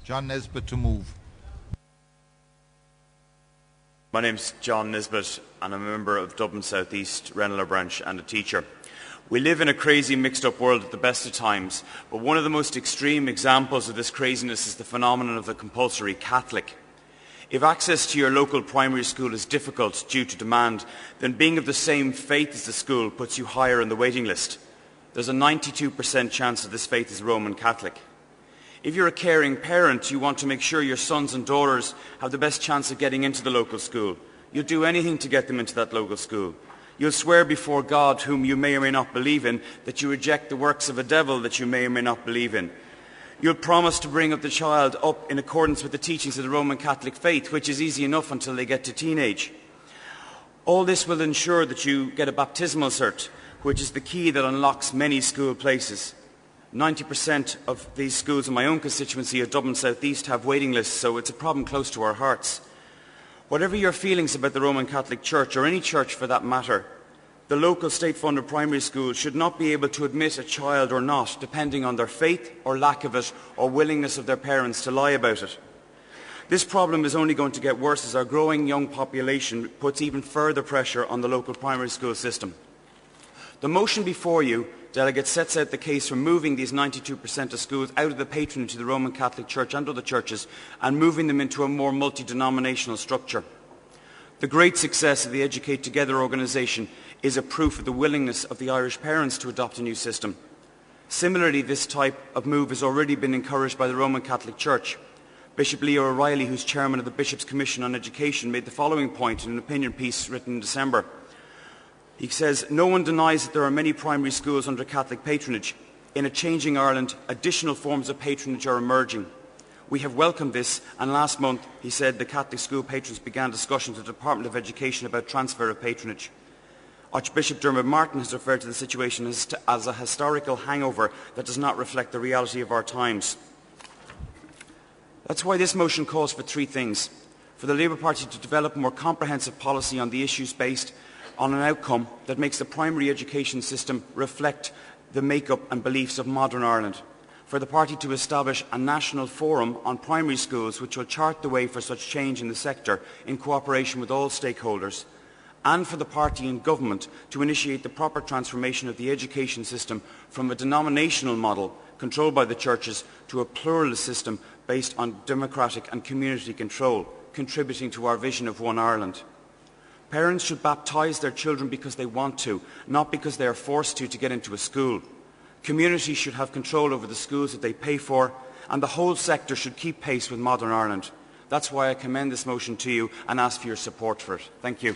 John Nesbitt to move. My name's John Nisbet and I'm a member of Dublin South East Ranelagh branch and a teacher. We live in a crazy mixed-up world at the best of times, but one of the most extreme examples of this craziness is the phenomenon of the compulsory Catholic. If access to your local primary school is difficult due to demand, then being of the same faith as the school puts you higher on the waiting list. There's a 92% chance that this faith is Roman Catholic. If you're a caring parent, you want to make sure your sons and daughters have the best chance of getting into the local school. You'll do anything to get them into that local school. You'll swear before God, whom you may or may not believe in, that you reject the works of a devil that you may or may not believe in. You'll promise to bring up the child up in accordance with the teachings of the Roman Catholic faith, which is easy enough until they get to teenage. All this will ensure that you get a baptismal cert, which is the key that unlocks many school places. 90% of these schools in my own constituency of Dublin South East have waiting lists, so it's a problem close to our hearts. Whatever your feelings about the Roman Catholic Church, or any church for that matter, the local state-funded primary school should not be able to admit a child or not, depending on their faith or lack of it, or willingness of their parents to lie about it. This problem is only going to get worse as our growing young population puts even further pressure on the local primary school system. The motion before you, delegates, sets out the case for moving these 92% of schools out of the patronage of the Roman Catholic Church and other churches and moving them into a more multi-denominational structure. The great success of the Educate Together organisation is a proof of the willingness of the Irish parents to adopt a new system. Similarly, this type of move has already been encouraged by the Roman Catholic Church. Bishop Leo O'Reilly, who's chairman of the Bishops' Commission on Education, made the following point in an opinion piece written in December. He says, "No one denies that there are many primary schools under Catholic patronage. In a changing Ireland, additional forms of patronage are emerging. We have welcomed this, and last month," he said, "the Catholic school patrons began discussions with the Department of Education about transfer of patronage." Archbishop Dermot Martin has referred to the situation as a historical hangover that does not reflect the reality of our times. That's why this motion calls for three things. For the Labour Party to develop a more comprehensive policy on the issues based on an outcome that makes the primary education system reflect the make-up and beliefs of modern Ireland. For the party to establish a national forum on primary schools which will chart the way for such change in the sector in cooperation with all stakeholders. And for the party in government to initiate the proper transformation of the education system from a denominational model controlled by the churches to a pluralist system based on democratic and community control, contributing to our vision of one Ireland. Parents should baptise their children because they want to, not because they are forced to get into a school. Communities should have control over the schools that they pay for, and the whole sector should keep pace with modern Ireland. That's why I commend this motion to you and ask for your support for it. Thank you.